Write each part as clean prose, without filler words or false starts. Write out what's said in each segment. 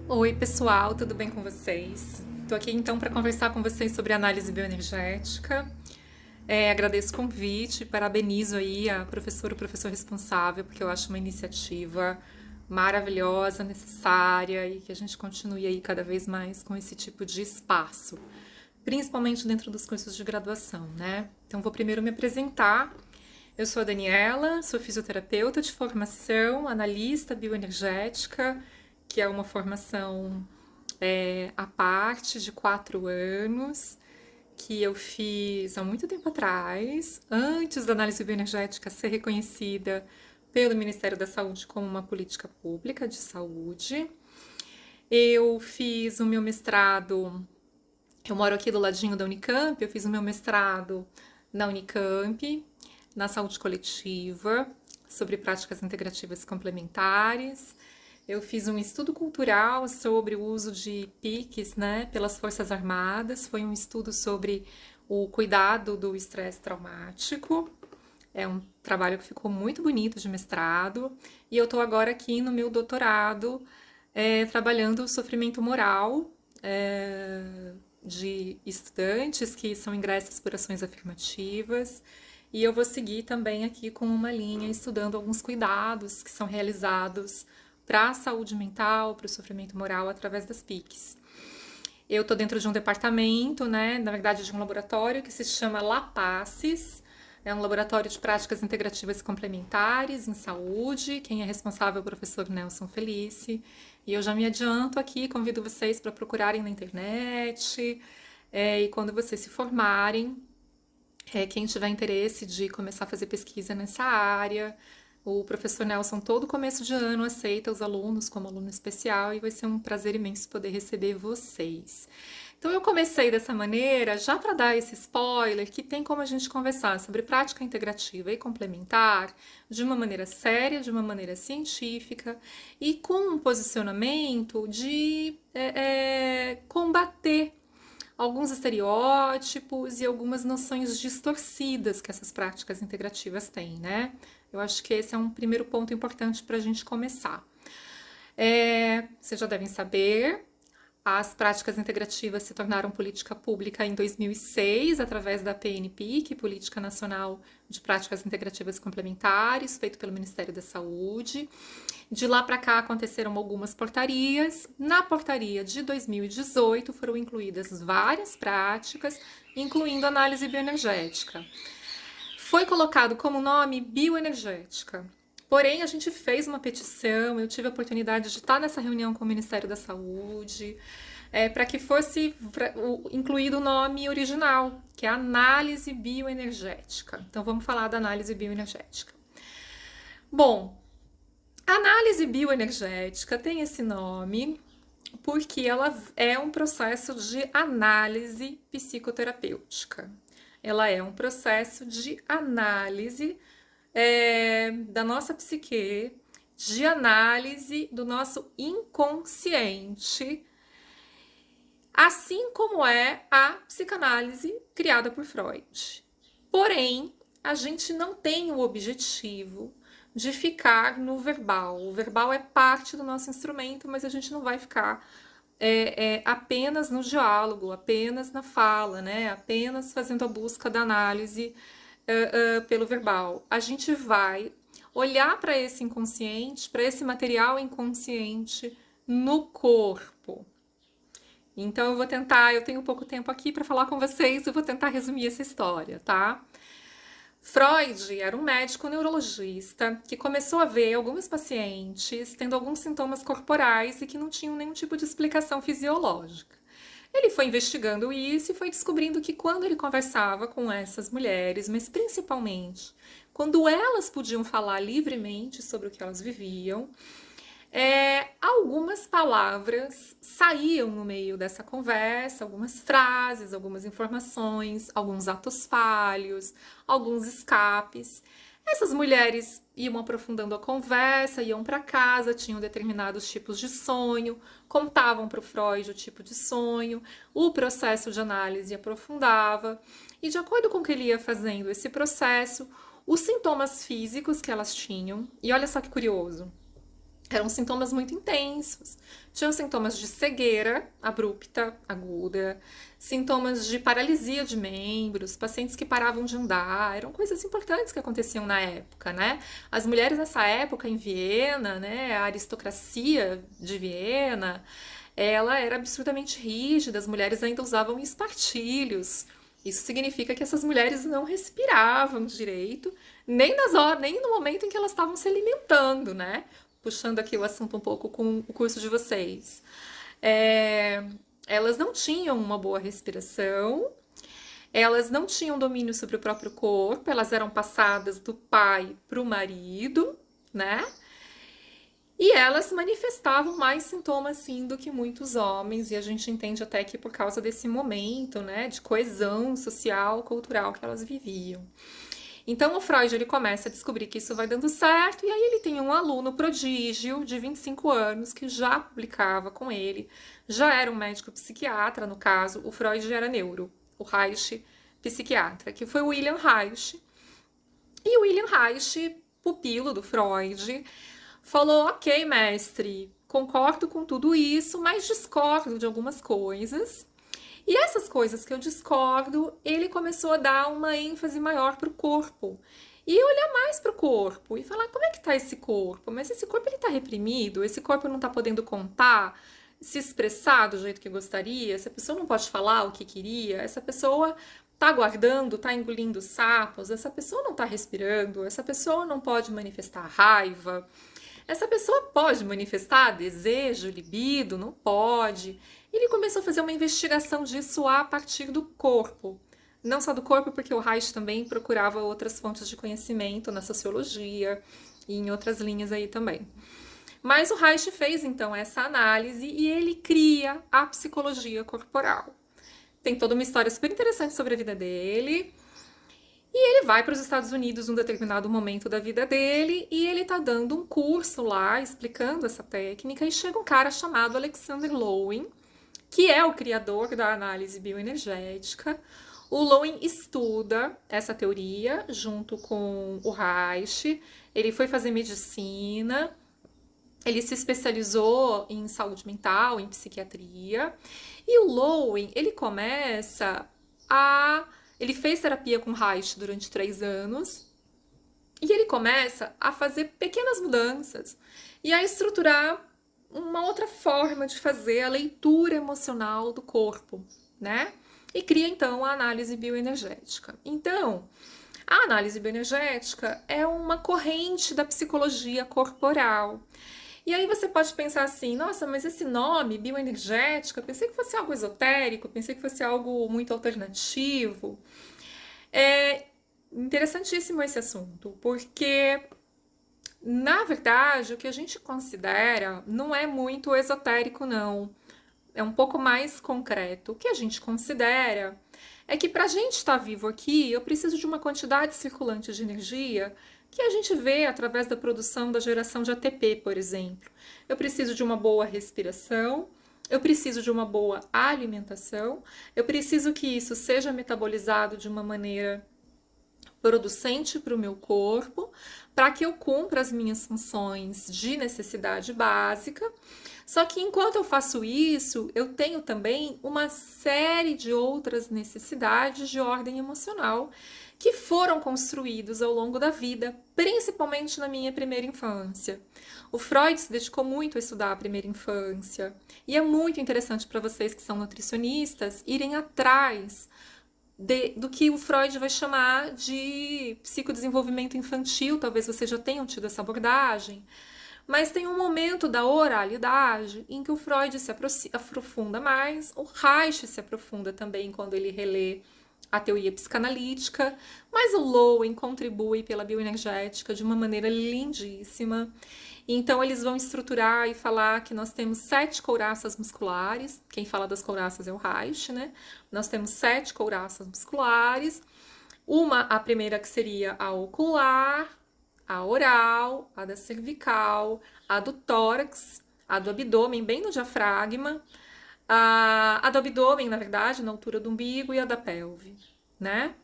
Oi, pessoal, tudo bem com vocês? Estou aqui então para conversar com vocês sobre análise bioenergética. Agradeço o convite, parabenizo aí a professora, o professor responsável, porque eu acho uma iniciativa maravilhosa, necessária e que a gente continue aí cada vez mais com esse tipo de espaço, principalmente dentro dos cursos de graduação, né? Então vou primeiro me apresentar. Eu sou a Daniela, sou fisioterapeuta de formação, analista bioenergética, que é uma formação à parte de 4 anos, que eu fiz há muito tempo atrás, antes da análise bioenergética ser reconhecida pelo Ministério da Saúde como uma política pública de saúde. Eu fiz o meu mestrado, eu moro aqui do ladinho da Unicamp, eu fiz o meu mestrado na Unicamp, na saúde coletiva, sobre práticas integrativas complementares. Eu fiz um estudo cultural sobre o uso de PICs, né, pelas Forças Armadas. Foi um estudo sobre o cuidado do estresse traumático. É um trabalho que ficou muito bonito de mestrado. E eu estou agora aqui no meu doutorado, trabalhando o sofrimento moral de estudantes que são ingressos por ações afirmativas. E eu vou seguir também aqui com uma linha estudando alguns cuidados que são realizados para a saúde mental, para o sofrimento moral através das PICs. Eu estou dentro de um departamento, né, na verdade de um laboratório que se chama LAPACES, é um laboratório de práticas integrativas complementares em saúde. Quem é responsável é o professor Nelson Felice. E eu já me adianto aqui, convido vocês para procurarem na internet. E quando vocês se formarem, quem tiver interesse de começar a fazer pesquisa nessa área, o professor Nelson, todo começo de ano, aceita os alunos como aluno especial e vai ser um prazer imenso poder receber vocês. Então, eu comecei dessa maneira, já para dar esse spoiler, que tem como a gente conversar sobre prática integrativa e complementar de uma maneira séria, de uma maneira científica e com um posicionamento de combater alguns estereótipos e algumas noções distorcidas que essas práticas integrativas têm, né? Eu acho que esse é um primeiro ponto importante para a gente começar. Vocês já devem saber, as práticas integrativas se tornaram política pública em 2006, através da PNPIC, Política Nacional de Práticas Integrativas Complementares, feito pelo Ministério da Saúde. De lá para cá aconteceram algumas portarias. Na portaria de 2018 foram incluídas várias práticas, incluindo análise bioenergética. Foi colocado como nome bioenergética. Porém, a gente fez uma petição, eu tive a oportunidade de estar nessa reunião com o Ministério da Saúde, para que fosse incluído o nome original, que é análise bioenergética. Então, vamos falar da análise bioenergética. Bom, a análise bioenergética tem esse nome porque ela é um processo de análise psicoterapêutica. Ela é um processo de análise da nossa psique, de análise do nosso inconsciente, assim como é a psicanálise criada por Freud. Porém, a gente não tem o objetivo de ficar no verbal. O verbal é parte do nosso instrumento, mas a gente não vai ficar apenas no diálogo, apenas na fala, né? Apenas fazendo a busca da análise pelo verbal. A gente vai olhar para esse inconsciente, para esse material inconsciente no corpo. Então eu vou tentar, eu tenho pouco tempo aqui para falar com vocês, eu vou tentar resumir essa história, tá? Freud era um médico neurologista que começou a ver alguns pacientes tendo alguns sintomas corporais e que não tinham nenhum tipo de explicação fisiológica. Ele foi investigando isso e foi descobrindo que quando ele conversava com essas mulheres, mas principalmente quando elas podiam falar livremente sobre o que elas viviam, algumas palavras saíam no meio dessa conversa, algumas frases, algumas informações, alguns atos falhos, alguns escapes. Essas mulheres iam aprofundando a conversa, iam para casa, tinham determinados tipos de sonho, contavam para o Freud o tipo de sonho, o processo de análise aprofundava, e de acordo com o que ele ia fazendo esse processo, os sintomas físicos que elas tinham, e olha só que curioso, Eram sintomas muito intensos. Tinham sintomas de cegueira abrupta, aguda, sintomas de paralisia de membros, pacientes que paravam de andar, eram coisas importantes que aconteciam na época, né? As mulheres nessa época em Viena, né, a aristocracia de Viena, ela era absurdamente rígida, as mulheres ainda usavam espartilhos. Isso significa que essas mulheres não respiravam direito, nem nas horas, nem no momento em que elas estavam se alimentando, né? Puxando aqui o assunto um pouco com o curso de vocês. É, elas não tinham uma boa respiração, elas não tinham domínio sobre o próprio corpo, elas eram passadas do pai para o marido, né? E elas manifestavam mais sintomas, sim, do que muitos homens, e a gente entende até que por causa desse momento, né, de coesão social, cultural que elas viviam. Então o Freud ele começa a descobrir que isso vai dando certo, e aí ele tem um aluno prodígio de 25 anos que já publicava com ele, já era um médico psiquiatra, no caso, o Freud já era neuro, o Reich psiquiatra, que foi o William Reich. E o William Reich, pupilo do Freud, falou: ok, mestre, concordo com tudo isso, mas discordo de algumas coisas. E essas coisas que eu discordo, ele começou a dar uma ênfase maior para o corpo. E olhar mais para o corpo e falar: como é que está esse corpo? Mas esse corpo ele está reprimido, esse corpo não está podendo contar, se expressar do jeito que gostaria, essa pessoa não pode falar o que queria, essa pessoa está guardando, está engolindo sapos, essa pessoa não está respirando, essa pessoa não pode manifestar raiva, essa pessoa pode manifestar desejo, libido? Não pode. Ele começou a fazer uma investigação disso a partir do corpo. Não só do corpo, porque o Reich também procurava outras fontes de conhecimento na sociologia e em outras linhas aí também. Mas o Reich fez então essa análise e ele cria a psicologia corporal. Tem toda uma história super interessante sobre a vida dele. E ele vai para os Estados Unidos num determinado momento da vida dele e ele tá dando um curso lá explicando essa técnica e chega um cara chamado Alexander Lowen, que é o criador da análise bioenergética. O Lowen estuda essa teoria junto com o Reich, ele foi fazer medicina, ele se especializou em saúde mental, em psiquiatria, e o Lowen, ele começa a... Ele fez terapia com Reich durante 3 anos, e ele começa a fazer pequenas mudanças e a estruturar uma outra forma de fazer a leitura emocional do corpo, né? E cria então a análise bioenergética. Então, a análise bioenergética é uma corrente da psicologia corporal. E aí você pode pensar assim: nossa, mas esse nome, bioenergética, pensei que fosse algo esotérico, pensei que fosse algo muito alternativo. É interessantíssimo esse assunto, porque na verdade o que a gente considera não é muito esotérico, não. É um pouco mais concreto. O que a gente considera é que para a gente estar vivo aqui, eu preciso de uma quantidade circulante de energia que a gente vê através da produção da geração de ATP, por exemplo. Eu preciso de uma boa respiração, eu preciso de uma boa alimentação, eu preciso que isso seja metabolizado de uma maneira producente para o meu corpo, para que eu cumpra as minhas funções de necessidade básica. Só que enquanto eu faço isso, eu tenho também uma série de outras necessidades de ordem emocional que foram construídos ao longo da vida, principalmente na minha primeira infância. O Freud se dedicou muito a estudar a primeira infância, e é muito interessante para vocês que são nutricionistas irem atrás do que o Freud vai chamar de psicodesenvolvimento infantil. Talvez vocês já tenham tido essa abordagem, mas tem um momento da oralidade em que o Freud se aprofunda mais, o Reich se aprofunda também quando ele relê a teoria psicanalítica, mas o Lowen contribui pela bioenergética de uma maneira lindíssima. Então eles vão estruturar e falar que nós temos 7 couraças musculares. Quem fala das couraças é o Reich, né? Nós temos 7 couraças musculares. A primeira que seria a ocular, a oral, a da cervical, a do tórax, a do abdômen, bem no diafragma, a do abdômen, na verdade, na altura do umbigo, e a da pelve, né?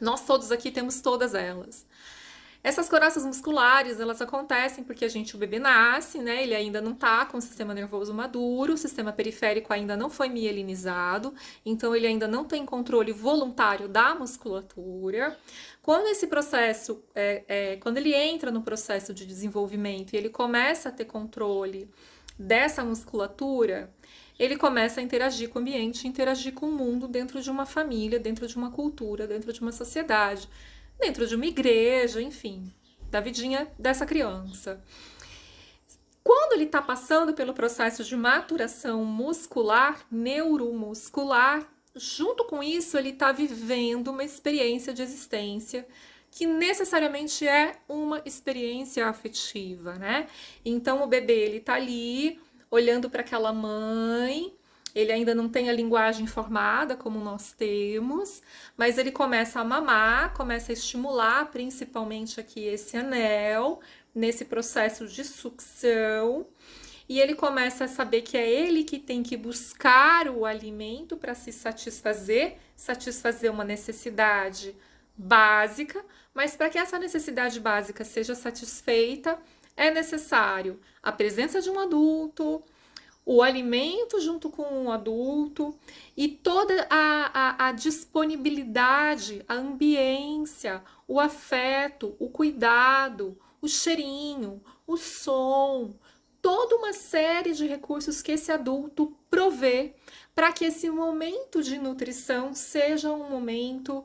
Nós todos aqui temos todas elas. Essas coraças musculares, elas acontecem porque o bebê nasce, né? Ele ainda não tá com o sistema nervoso maduro, o sistema periférico ainda não foi mielinizado, então ele ainda não tem controle voluntário da musculatura. Quando esse processo, quando ele entra no processo de desenvolvimento e ele começa a ter controle dessa musculatura, ele começa a interagir com o ambiente, interagir com o mundo dentro de uma família, dentro de uma cultura, dentro de uma sociedade, dentro de uma igreja, enfim, da vidinha dessa criança. Quando ele está passando pelo processo de maturação muscular, neuromuscular, junto com isso ele está vivendo uma experiência de existência que necessariamente é uma experiência afetiva, né? Então o bebê ele tá ali olhando para aquela mãe, ele ainda não tem a linguagem formada como nós temos, mas ele começa a mamar, começa a estimular principalmente aqui esse anel, nesse processo de sucção, e ele começa a saber que é ele que tem que buscar o alimento para se satisfazer, satisfazer uma necessidade básica, mas para que essa necessidade básica seja satisfeita, é necessário a presença de um adulto, o alimento junto com um adulto e toda a disponibilidade, a ambiência, o afeto, o cuidado, o cheirinho, o som, toda uma série de recursos que esse adulto provê para que esse momento de nutrição seja um momento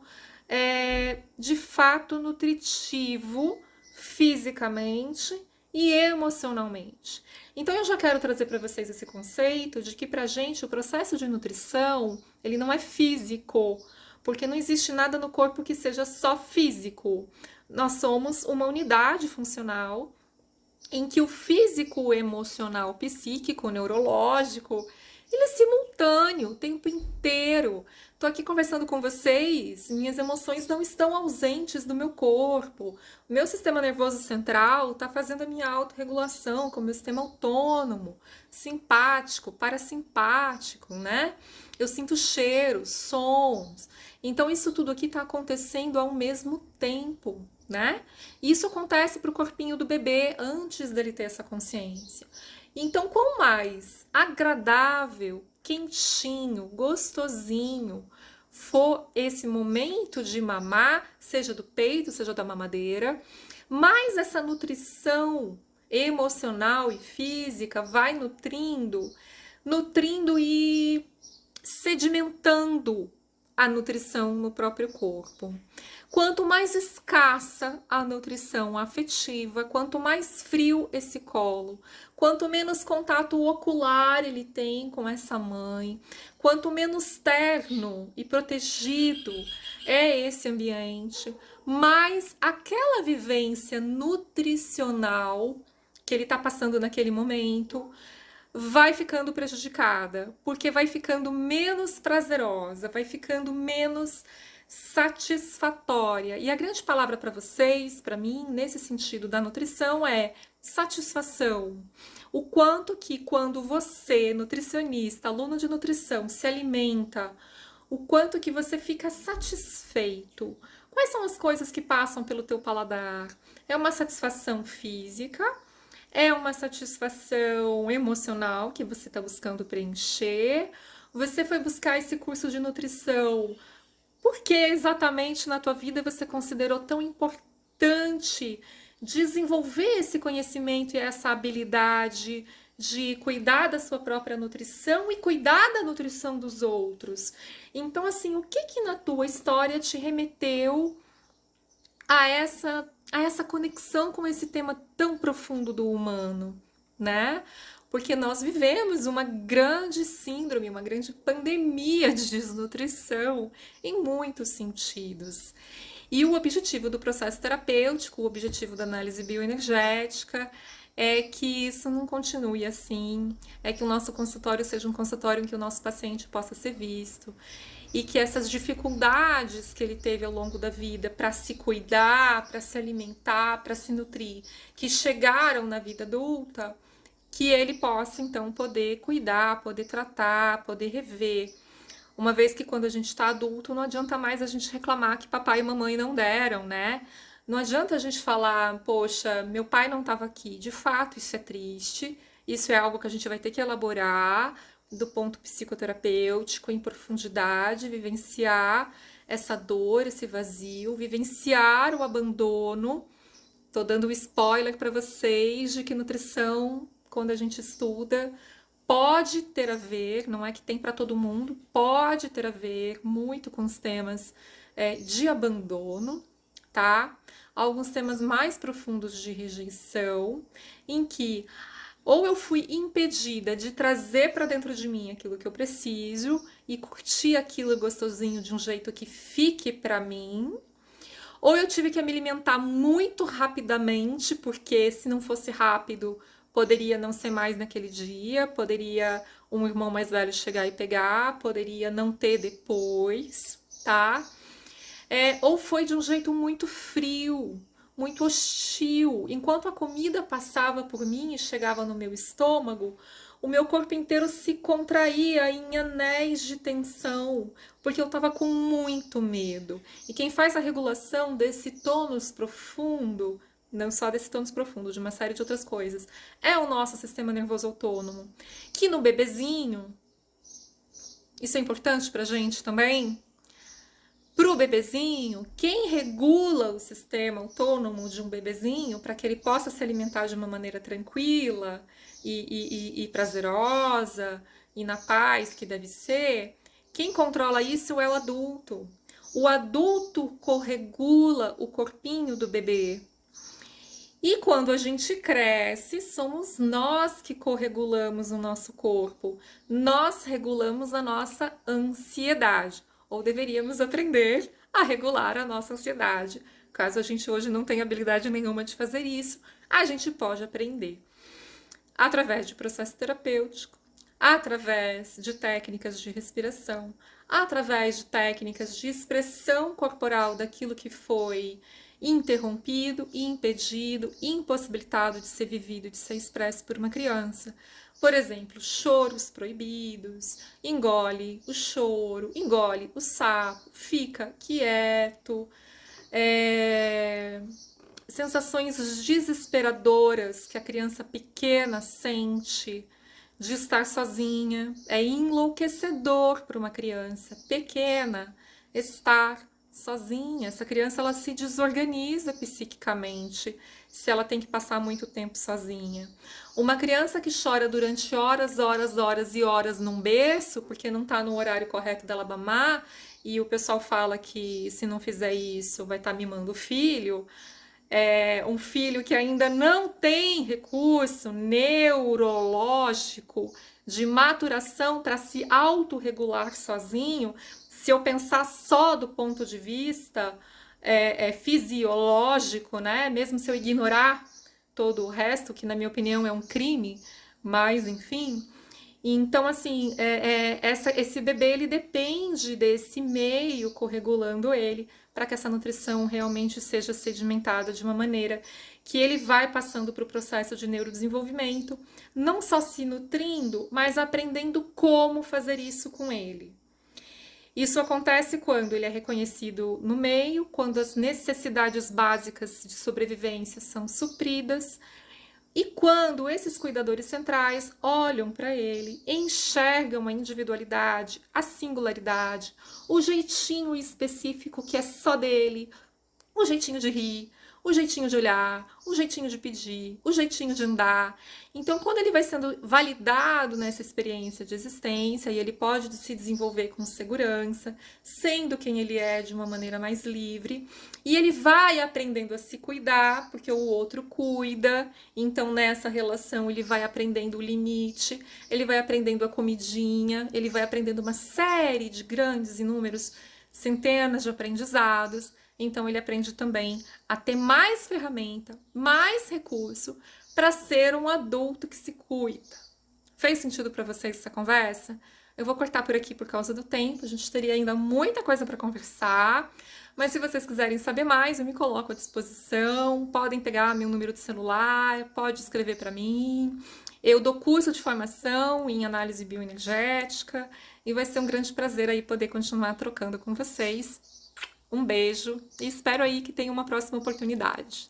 de fato nutritivo fisicamente e emocionalmente. Então eu já quero trazer para vocês esse conceito de que pra gente o processo de nutrição, ele não é físico, porque não existe nada no corpo que seja só físico. Nós somos uma unidade funcional em que o físico, o emocional, o psíquico, o neurológico, ele é simultâneo o tempo inteiro. Tô aqui conversando com vocês, minhas emoções não estão ausentes do meu corpo. O meu sistema nervoso central está fazendo a minha autorregulação com o meu sistema autônomo, simpático, parasimpático, né? Eu sinto cheiros, sons. Então isso tudo aqui está acontecendo ao mesmo tempo, né? Isso acontece para o corpinho do bebê antes dele ter essa consciência. Então, quanto mais agradável, quentinho, gostosinho for esse momento de mamar, seja do peito, seja da mamadeira, mais essa nutrição emocional e física vai nutrindo e sedimentando a nutrição no próprio corpo. Quanto mais escassa a nutrição afetiva, quanto mais frio esse colo, quanto menos contato ocular ele tem com essa mãe, quanto menos terno e protegido é esse ambiente, mais aquela vivência nutricional que ele está passando naquele momento vai ficando prejudicada, porque vai ficando menos prazerosa, vai ficando menos satisfatória. E a grande palavra para vocês, para mim, nesse sentido da nutrição é satisfação. O quanto que quando você, nutricionista, aluno de nutrição, se alimenta, o quanto que você fica satisfeito. Quais são as coisas que passam pelo teu paladar? É uma satisfação física, é uma satisfação emocional que você está buscando preencher. Você foi buscar esse curso de nutrição porque exatamente na tua vida você considerou tão importante desenvolver esse conhecimento e essa habilidade de cuidar da sua própria nutrição e cuidar da nutrição dos outros. Então, assim, o que na tua história te remeteu a essa conexão com esse tema tão profundo do humano, né? Porque nós vivemos uma grande síndrome, uma grande pandemia de desnutrição em muitos sentidos. E o objetivo do processo terapêutico, o objetivo da análise bioenergética é que isso não continue assim, é que o nosso consultório seja um consultório em que o nosso paciente possa ser visto e que essas dificuldades que ele teve ao longo da vida para se cuidar, para se alimentar, para se nutrir, que chegaram na vida adulta, que ele possa então poder cuidar, poder tratar, poder rever. Uma vez que quando a gente está adulto não adianta mais a gente reclamar que papai e mamãe não deram, né? Não adianta a gente falar, poxa, meu pai não estava aqui. De fato, isso é triste. Isso é algo que a gente vai ter que elaborar do ponto psicoterapêutico em profundidade, vivenciar essa dor, esse vazio, vivenciar o abandono. Tô dando um spoiler para vocês de que nutrição, quando a gente estuda, pode ter a ver, não é que tem para todo mundo, pode ter a ver muito com os temas de abandono, tá? Alguns temas mais profundos de rejeição, em que ou eu fui impedida de trazer para dentro de mim aquilo que eu preciso e curtir aquilo gostosinho de um jeito que fique para mim, ou eu tive que me alimentar muito rapidamente, porque se não fosse rápido, poderia não ser mais naquele dia, poderia um irmão mais velho chegar e pegar, poderia não ter depois, tá? Ou foi de um jeito muito frio, muito hostil. Enquanto a comida passava por mim e chegava no meu estômago, o meu corpo inteiro se contraía em anéis de tensão, porque eu estava com muito medo. E quem faz a regulação desse tônus profundo, não só desse tônus profundo, de uma série de outras coisas, é o nosso sistema nervoso autônomo, que no bebezinho, isso é importante pra gente também. Para o bebezinho, quem regula o sistema autônomo de um bebezinho para que ele possa se alimentar de uma maneira tranquila e prazerosa e na paz que deve ser, quem controla isso é o adulto. O adulto corregula o corpinho do bebê. E quando a gente cresce, somos nós que corregulamos o nosso corpo. Nós regulamos a nossa ansiedade. Ou deveríamos aprender a regular a nossa ansiedade. Caso a gente hoje não tenha habilidade nenhuma de fazer isso, a gente pode aprender. Através de processo terapêutico, através de técnicas de respiração, através de técnicas de expressão corporal daquilo que foi interrompido, impedido, impossibilitado de ser vivido, de ser expresso por uma criança. Por exemplo, choros proibidos, engole o choro, engole o sapo, fica quieto, sensações desesperadoras que a criança pequena sente de estar sozinha. É enlouquecedor para uma criança pequena estar sozinha. Essa criança ela se desorganiza psiquicamente se ela tem que passar muito tempo sozinha. Uma criança que chora durante horas, horas, horas e horas num berço, porque não está no horário correto dela mamar, e o pessoal fala que se não fizer isso vai estar mimando o filho, um filho que ainda não tem recurso neurológico de maturação para se autorregular sozinho, se eu pensar só do ponto de vista fisiológico, né? Mesmo se eu ignorar todo o resto, que na minha opinião é um crime, mas enfim. Então, assim, esse bebê ele depende desse meio corregulando ele para que essa nutrição realmente seja sedimentada de uma maneira que ele vai passando para o processo de neurodesenvolvimento, não só se nutrindo, mas aprendendo como fazer isso com ele. Isso acontece quando ele é reconhecido no meio, quando as necessidades básicas de sobrevivência são supridas e quando esses cuidadores centrais olham para ele, enxergam a individualidade, a singularidade, o jeitinho específico que é só dele, o jeitinho de rir, o jeitinho de olhar, o jeitinho de pedir, o jeitinho de andar. Então, quando ele vai sendo validado nessa experiência de existência e ele pode se desenvolver com segurança, sendo quem ele é de uma maneira mais livre, e ele vai aprendendo a se cuidar, porque o outro cuida, então nessa relação ele vai aprendendo o limite, ele vai aprendendo a comidinha, ele vai aprendendo uma série de grandes, inúmeros, centenas de aprendizados. Então ele aprende também a ter mais ferramenta, mais recurso para ser um adulto que se cuida. Fez sentido para vocês essa conversa? Eu vou cortar por aqui por causa do tempo, a gente teria ainda muita coisa para conversar, mas se vocês quiserem saber mais, eu me coloco à disposição, podem pegar meu número de celular, pode escrever para mim. Eu dou curso de formação em análise bioenergética e vai ser um grande prazer aí poder continuar trocando com vocês. Um beijo e espero aí que tenha uma próxima oportunidade.